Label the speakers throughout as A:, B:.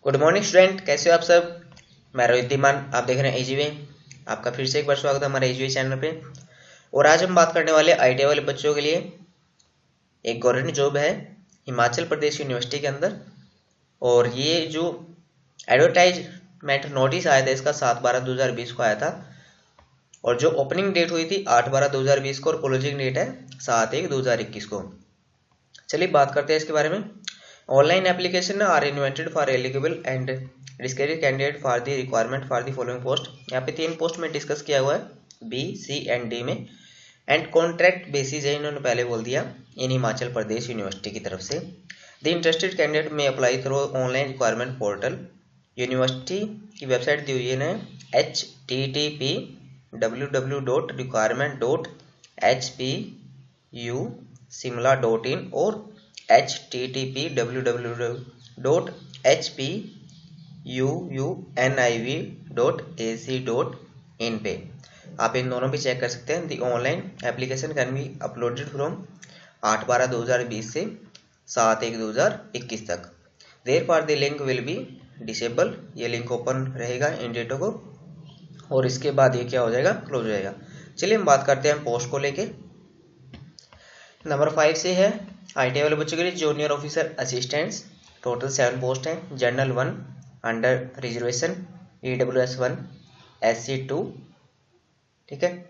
A: Good morning student, कैसे हो आप सब। मैं रोहित धीमान, आप देख रहे हैं एजीवे। आपका फिर से एक बार स्वागत है हमारे एजीवे चैनल पे। और आज हम बात करने वाले आईटीआई वाले बच्चों के लिए एक गवर्नमेंट जॉब है हिमाचल प्रदेश यूनिवर्सिटी के अंदर। और ये जो एडवर्टाइजमेंट नोटिस आया था इसका 7/12/2020 को आया था। और जो ओपनिंग डेट हुई थी 8/12/2020 को और क्लोजिंग डेट है 7/1/2021 को। चलिए बात करते हैं इसके बारे में। Online application are invented for eligible and discourage candidate for the requirement for the following post. यहाँ पे 3 पोस्ट में डिस्कस किया हुआ है, बी, सी एंड डी में। एंड कॉन्ट्रैक्ट बेसिस है, इन्होंने पहले बोल दिया, इन हिमाचल प्रदेश यूनिवर्सिटी की तरफ से। द इंटरेस्टेड कैंडिडेट में apply through online requirement portal. University की वेबसाइट दी हुई है http://www.hpusimla.in और http://www.hpuniv.ac.in पे आप इन दोनों भी चेक कर सकते हैं। The online application can be uploaded from 8/12/2020 से 7/1/2021 तक। Therefore the link will be disable, ये लिंक ओपन रहेगा इन डेटों को, और इसके बाद ये क्या हो जाएगा, क्लोज हो जाएगा। चलिए हम बात करते हैं पोस्ट को लेके। नंबर 5 से है आईटीआई वाले बच्चों के लिए junior officer assistants. Total 7 post हैं। General 1 under reservation, EWS 1, SC 2, ठीक है।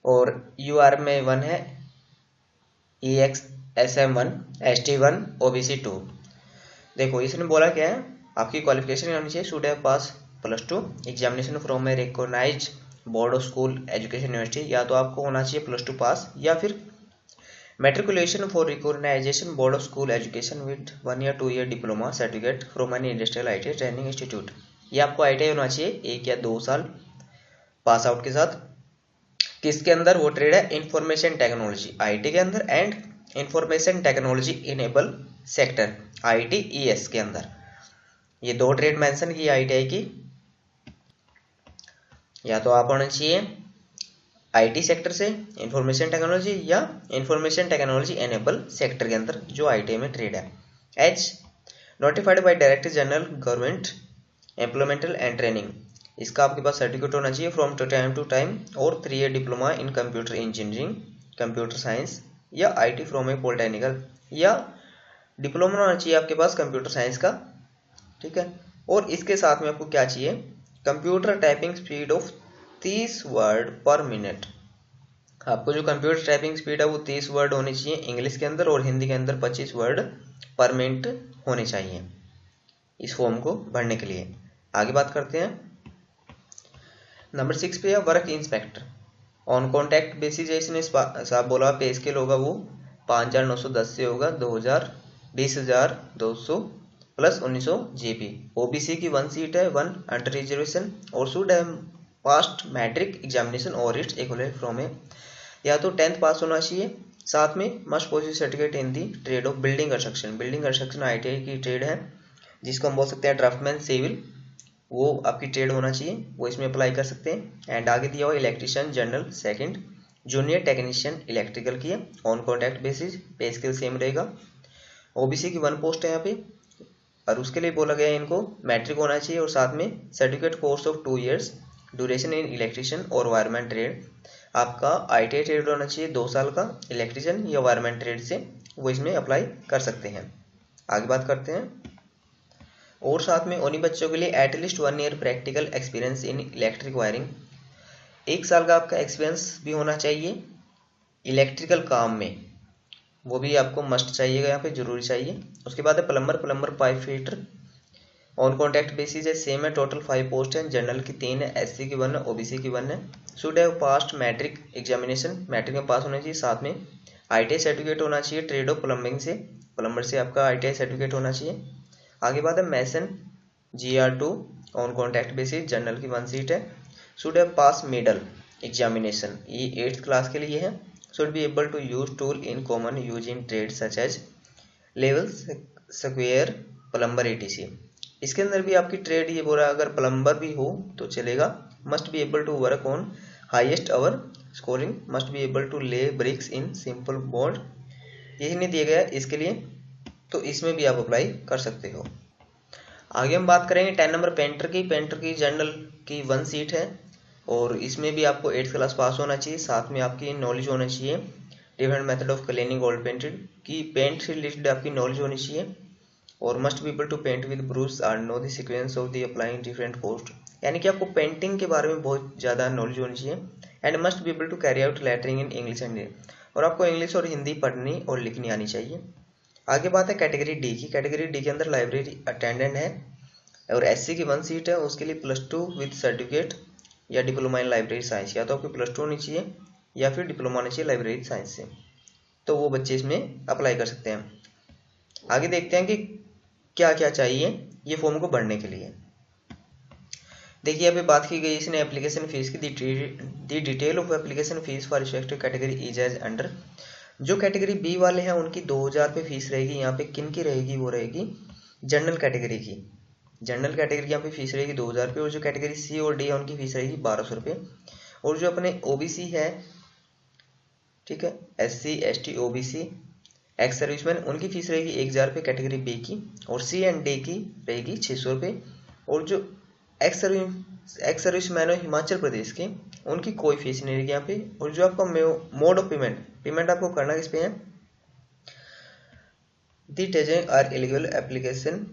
A: और UR में 1 है, EXSM 1, ST 1, OBC 2। देखो इसने बोला क्या है, आपकी क्वालिफिकेशन होनी चाहिए should have pass +2 examination from a recognised board of school education university. या तो आपको होना चाहिए +2 पास, या फिर matriculation for recognisation board of school education with 1 या 2 year diploma certificate from an industrial ITI training institute. ये आपको आईटीआई होना चाहिए 1 या 2 साल पास आउट के साथ। किसके अंदर, वो ट्रेड है इंफॉर्मेशन टेक्नोलॉजी आईटी के अंदर and information technology enable sector ITES के अंदर। ये 2 ट्रेड मेंशन की आईटीआई की। या तो आप होना चाहिए आईटी सेक्टर से इंफॉर्मेशन टेक्नोलॉजी, या इंफॉर्मेशन टेक्नोलॉजी एनेबल सेक्टर के अंदर जो आईटी में ट्रेड है। As notified by director general government employment and training. इसका आपके पास सर्टिफिकेट होना चाहिए फ्रॉम टाइम टू टाइम, और 3 year diploma in computer engineering, computer science या आईटी फ्रॉम ए पॉलिटेक्निकल, या डिप्लोमा होना चाहिए आपके पास कंप्यूटर साइंस का, ठीक है। और इसके साथ में आपको क्या चाहिए, computer typing speed of 30 word पर मिनट। आपको जो कंप्यूटर टाइपिंग स्पीड है वो 30 वर्ड होनी चाहिए इंग्लिश के अंदर, और हिंदी के अंदर 25 वर्ड पर मिनट होने चाहिए इस फॉर्म को भरने के लिए। आगे बात करते हैं। नंबर 6 पे है work inspector on contract basis. इसने साहब बोला पे स्केल होगा वो 5,910 से होगा 20,200 प्लस 1900 GP। OBC की 1 सीट है, 1 अंडर रिजर्वेशन, और should have passed matric examination और इट्स इक्विवेलेंट फ्रॉम ए, या तो 10th पास होना चाहिए, साथ में must possess certificate in the trade of building construction. Building construction ITI की ट्रेड है, जिसको हम बोल सकते हैं ड्राफ्टमैन सिविल, वो आपकी ट्रेड होना चाहिए, वो इसमें अप्लाई कर सकते हैं। एंड आगे दिया हुआ electrician general 2nd, junior technician electrical की है ऑन कॉन्ट्रैक्ट बेसिस, पे स्केल सेम रहेगा। OBC की 1 पोस्ट है यहाँ पे, और उसके लिए बोला गया है इनको मैट्रिक होना चाहिए, और साथ में certificate course of 2 years duration in electrician और वायरमैन ट्रेड। आपका आईटीआई ट्रेड होना चाहिए 2 साल का, इलेक्ट्रीशियन या वायरमैन ट्रेड से वो इसमें अप्लाई कर सकते हैं। आगे बात करते हैं। और साथ में उन्हीं बच्चों के लिए at least 1 year practical experience in electric wiring. 1 साल का आपका एक्सपीरियंस भी होना चाहिए इलेक्ट्रिकल काम में, वो भी आपको मस्ट चाहिएगा, यहाँ पे जरूरी चाहिए। उसके बाद है plumber pipe fitter on contract basis है, सेम है। टोटल 5 पोस्ट है, जनरल की 3 है, SC की 1 है, OBC की 1 है। Should have passed matric examination, matric में पास होना चाहिए, साथ में ITI सर्टिफिकेट होना चाहिए ट्रेड ऑफ प्लम्बिंग से, प्लम्बर से आपका ITI सर्टिफिकेट होना चाहिए। आगे बात है mason GR2 on contract basis, general की 1 सीट है। Should have pass middle examination, ये 8th क्लास के लिए है। Should be able to use tool in common use in trade such as level square plumber ETC। इसके अंदर भी आपकी ट्रेड ये बोल रहा है, अगर प्लम्बर भी हो तो चलेगा। Must be able to work on highest hour scoring, must be able to lay bricks in simple board, यही नहीं दिया गया इसके लिए, तो इसमें भी आप अप्लाई कर सकते हो। आगे हम बात करेंगे 10 नंबर पेंटर की। पेंटर की जनरल की 1 सीट है और इसमें भी आपको 8th क्लास पास होना चाहिए, साथ में आपकी नॉलेज होना चाहिए different method of cleaning gold painted की पेंट से रिलेटेड आपकी नॉलेज होनी चाहिए और must be able to paint with brush और know the sequence of the applying different post, यानी कि आपको पेंटिंग के बारे में बहुत ज़्यादा नॉलेज होनी चाहिए। And must be able to carry out lettering in English and Hindi, और आपको इंग्लिश और हिंदी पढ़नी और लिखनी आनी चाहिए। आगे बात है कैटेगरी डी की। कैटेगरी डी के अंदर लाइब्रेरी अटेंडेंट है और एससी की 1 सीट है, उसके लिए +2 विद सर्टिफिकेट या डिप्लोमा इन लाइब्रेरी साइंस, या तो आपकी +2 होनी चाहिए या फिर डिप्लोमा होनी चाहिए लाइब्रेरी साइंस से, तो वो बच्चे इसमें अप्लाई कर सकते हैं। आगे देखते हैं कि क्या क्या चाहिए ये फॉर्म को भरने के लिए। देखिए अभी बात की गई इसने एप्लीकेशन फीस की। The detail of application fees for respective category is as under. जो कैटेगरी बी वाले हैं उनकी 2000 रुपये फीस रहेगी। यहाँ पे किन की रहेगी, वो रहेगी जनरल कैटेगरी की। जनरल कैटेगरी की यहाँ पे फीस रहेगी 2000 रुपये, और जो कैटेगरी सी और डी है उनकी फीस रहेगी 1200 रुपये। और जो अपने ओबीसी है, ठीक है, SC ST OBC ex serviceman, उनकी फीस रहेगी 1000 रुपये कैटेगरी बी की, और सी एंड डी की रहेगी 600 रुपये। और जो एक्स सर्विसमैन है हिमाचल प्रदेश के, उनकी कोई फीस नहीं रहेगी यहाँ पे। और जो आपका मोड ऑफ पेमेंट आपको करना किस पे है, दी टेजर are eligible application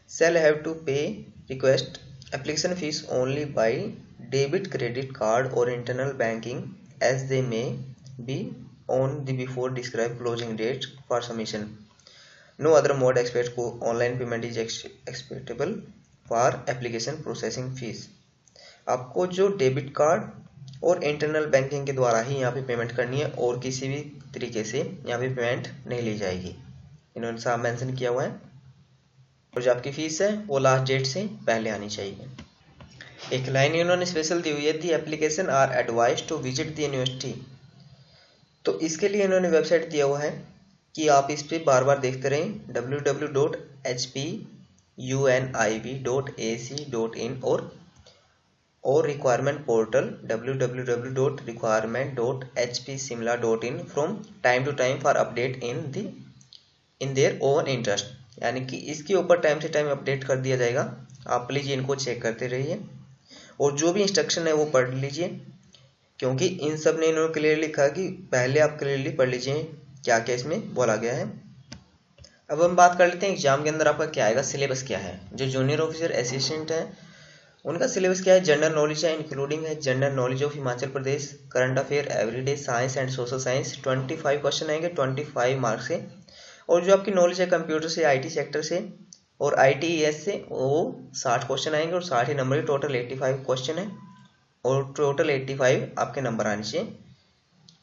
A: shall have to pay request application fees only by debit credit card or internal banking as they may be on the before described closing date for submission. No other mode except online payment is acceptable for application processing fees. आपको जो debit card और internal banking के द्वारा ही यहाँ पे payment करनी है और किसी भी तरीके से यहाँ पे पेमेंट नहीं ली जाएगी, इन्होंने साफ मेंशन किया हुआ है। और जो आपकी फीस है वो लास्ट डेट से पहले आनी चाहिए। एक लाइन इन्होंने स्पेशल दी हुई है, the application are advise to visit the university. तो इसके लिए इन्होंने वेबसाइट दिया हुआ है कि आप इस पर बार बार देखते रहें, www.hpunib.ac.in और requirement portal www.requirement.hpsimla.in from time to time for update in their own interest, यानी कि इसके ऊपर टाइम से टाइम अपडेट कर दिया जाएगा। आप प्लीज इनको चेक करते रहिए और जो भी इंस्ट्रक्शन है वो पढ़ लीजिए, क्योंकि इन सब ने इन्होंने क्लियर लिखा कि पहले आप क्लियरली पढ़ लीजिए क्या क्या इसमें बोला गया है। अब हम बात कर लेते हैं एग्जाम के अंदर आपका क्या आएगा, सिलेबस क्या है। जो जूनियर ऑफिसर असिस्टेंट है उनका सिलेबस क्या है, जनरल नॉलेज है, इंक्लूडिंग है general knowledge of Himachal Pradesh, current affair, everyday science and social science. 25 question आएंगे 25 मार्क्स से। और जो आपकी नॉलेज है कंप्यूटर से, IT सेक्टर से और ITES से, वो 60 क्वेश्चन आएंगे और 60 ही नंबर के टोटल 85 क्वेश्चन है और टोटल 85 आपके नंबर आने चाहिए,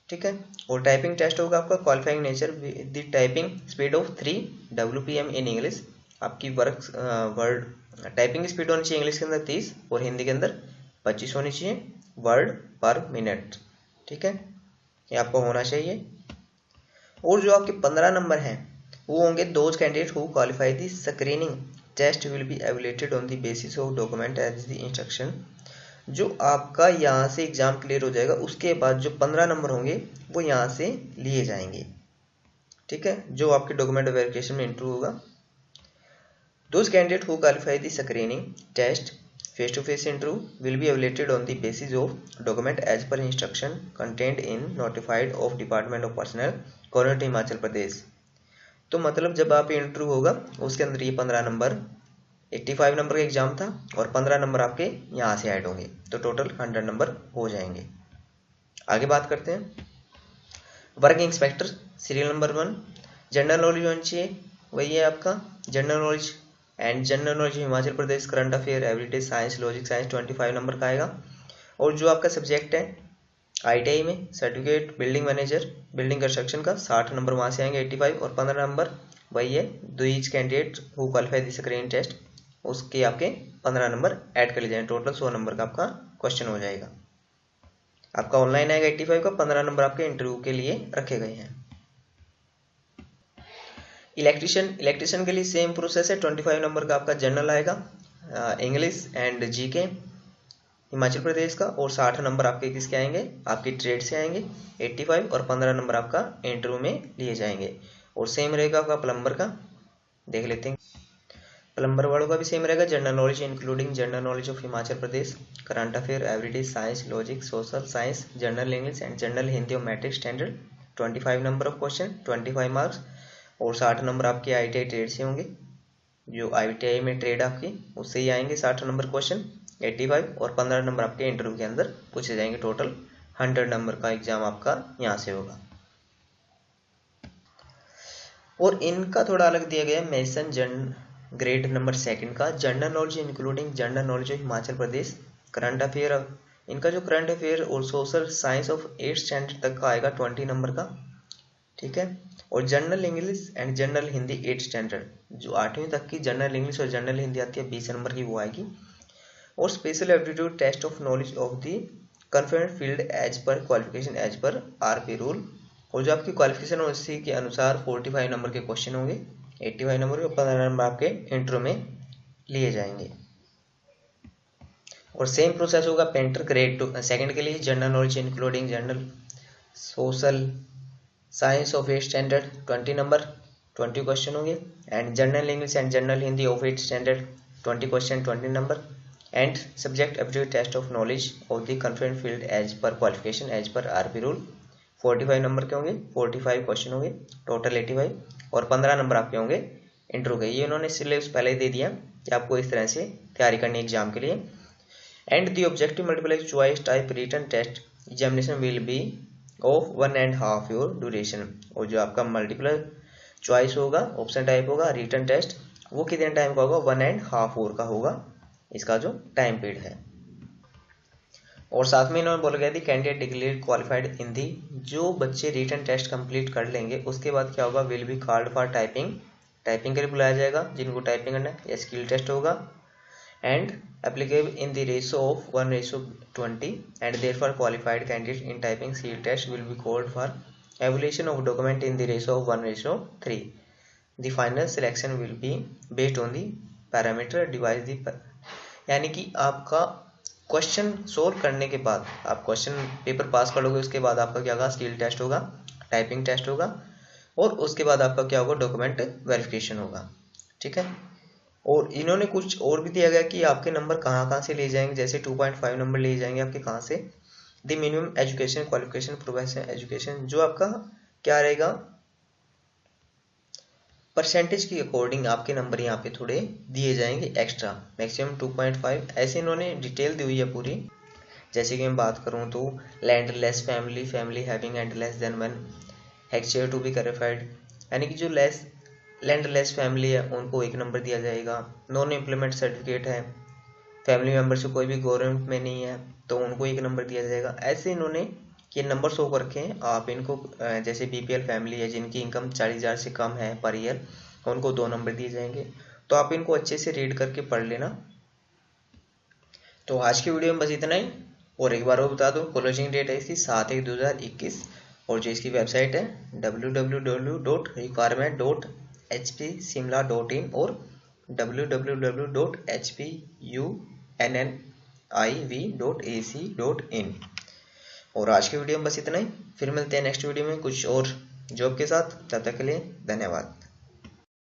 A: ठीक है। और टाइपिंग टेस्ट होगा आपका qualifying nature the typing speed of 3 WPM in English. आपकी वर्ड टाइपिंग स्पीड होनी चाहिए इंग्लिश के अंदर 30 और हिंदी के अंदर 25 होनी चाहिए वर्ड पर मिनट, ठीक है, ये आपको होना चाहिए। और जो आपके 15 नंबर हैं वो होंगे those candidate who qualify the screening test will be evaluated on the basis of document as the instruction. जो आपका यहाँ से एग्जाम क्लियर हो जाएगा उसके बाद जो 15 नंबर होंगे वो यहाँ से लिए जाएंगे, ठीक है, जो आपके डॉक्यूमेंट वेरिफिकेशन में इंटरव्यू होगा। Those candidate who qualify the screening test face to face interview will be evaluated on the basis of document as per instruction content in notified of department of personnel coordinator Himachal Pradesh. तो मतलब जब आप interview होगा उसके अंदर ये 15 number 85 number का exam था और 15 नंबर आपके यहाँ से ऐड होंगे, तो टोटल 100 नंबर हो जाएंगे। आगे बात करते हैं work inspector serial number 1। General knowledge होनी चाहिए, वही है आपका general knowledge and general knowledge Himachal Pradesh, current affair, everyday science, logic science 25 number का आएगा। और जो आपका सब्जेक्ट है ITI में certificate building manager building construction का 60 नंबर वहाँ से आएंगे 85, और 15 नंबर वही है दो each candidate who qualify the screening test, उसके आपके 15 नंबर ऐड कर लिए जाएंगे, टोटल 100 नंबर का आपका क्वेश्चन हो जाएगा। आपका ऑनलाइन आएगा 85 का, 15 नंबर आपके इंटरव्यू के लिए रखे गए हैं। इलेक्ट्रिशियन के लिए सेम प्रोसेस है, 25 नंबर का आपका जनरल आएगा, English and GK Himachal Pradesh का, और 60 नंबर आपके किसके आएंगे, आपकी ट्रेड से आएंगे 85, और 15 नंबर आपका इंटरव्यू में लिए जाएंगे। और सेम रहेगा आपका प्लम्बर का, देख लेते हैं। प्लम्बर वालों का भी सेम रहेगा। General knowledge including general knowledge of Himachal Pradesh, current affair, everyday science, logic, social science, general English and general Hindi और matric standard. 25 number of question, 25 marks. और 60 नंबर आपके ITI ट्रेड से होंगे, जो ITI में ट्रेड आपकी उससे ही आएंगे 60 नंबर क्वेश्चन, 85। और 15 नंबर आपके इंटरव्यू के अंदर पूछे जाएंगे। टोटल 100 नंबर का एग्जाम आपका यहाँ से होगा। और इनका थोड़ा अलग दिया गया है। मेंशन ग्रेड नंबर 2 का general knowledge including general knowledge of Himachal Pradesh, current affair. इनका जो करंट अफेयर और social science of 8th standard तक का आएगा 20 नंबर का, ठीक है। और general English and general Hindi 8th standard, जो 8वीं तक की जनरल इंग्लिश और जनरल हिंदी आती है 20 नंबर की, वो आएगी। और special aptitude test of knowledge of the conferment field as per qualification as per RP rule. और जो आपकी क्वालिफिकेशन है उसी के अनुसार 45 नंबर के क्वेश्चन होंगे, 85 नंबर के, 15 नंबर आपके इंटरव्यू में लिए जाएंगे। और सेम प्रोसेस होगा पेंटर ग्रेड 2 के लिए। General knowledge including general social science of 8th standard 20 number, 20 question होंगे। And general English and general Hindi of 8th standard 20 question, 20 number. And subject aptitude test of knowledge of the conferment field as per qualification as per RP rule, 45 number के होंगे, 45 question होंगे, total 85। और 15 number आपके होंगे interview के। ये उन्होंने syllabus पहले ही दे दिया कि आपको इस तरह से तैयारी करनी है एग्जाम के लिए। And the objective multiple choice type written test examination will be of 1.5 hour duration. और जो आपका मल्टीपल चॉइस होगा, ऑप्शन टाइप होगा, रिटन टेस्ट, वो कितने टाइम का होगा, 1.5 आवर का होगा इसका जो टाइम पीरियड है। और साथ में इन्होंने बोला गया थी कैंडिडेट डिक्लेयर क्वालिफाइड इन दी, जो बच्चे रिटन टेस्ट कंप्लीट कर लेंगे उसके बाद क्या होगा, will be called for typing, typing के लिए बुलाया जाएगा जिनको टाइपिंग करना है, या स्किल टेस्ट होगा। And applicable in the ratio of 1:20 and therefore qualified candidate in typing skill test will be called for evaluation of document in the ratio of 1:3। The final selection will be based on the parameter device the, यानी कि आपका question solve करने के बाद आप question paper pass करोगे, उसके बाद आपका क्या होगा, स्किल टेस्ट होगा, टाइपिंग टेस्ट होगा, और उसके बाद आपका क्या होगा, डॉक्यूमेंट वेरिफिकेशन होगा, ठीक है। और इन्होंने कुछ और भी दिया गया कि आपके नंबर कहाँ से लिए जाएंगे, जैसे 2.5 नंबर लिए जाएंगे आपके कहाँ से, the minimum education qualification professional education, जो आपका क्या रहेगा परसेंटेज के अकॉर्डिंग आपके नंबर यहाँ पे थोड़े दिए जाएंगे एक्स्ट्रा, मैक्सिमम 2.5, ऐसे इन्होंने डिटेल दी हुई है पूरी। जैसे कि मैं बात करूँ तो landless family, family having and less than 1 hectare to be qualified, यानी कि जो लैंडलेस फैमिली है उनको 1 नंबर दिया जाएगा। नॉन एम्प्लॉयमेंट सर्टिफिकेट है, फैमिली मेम्बर से कोई भी गवर्नमेंट में नहीं है तो उनको 1 नंबर दिया जाएगा। ऐसे इन्होंने ये नंबर शो करके हैं, आप इनको जैसे BPL फैमिली है जिनकी इनकम 40,000 से कम है पर ईयर, उनको 2 नंबर दिए जाएंगे। तो आप इनको अच्छे से रीड करके पढ़ लेना। तो आज की वीडियो में बस इतना ही। और एक बार वो बता दो, क्लोजिंग डेट है इसकी 7/1/2021, और जो इसकी वेबसाइट है www.requirement.hpsimla.in और www.hpunniv.ac.in। और आज की वीडियो में बस इतना ही। फिर मिलते हैं नेक्स्ट वीडियो में कुछ और जॉब के साथ। तब तक के लिए धन्यवाद।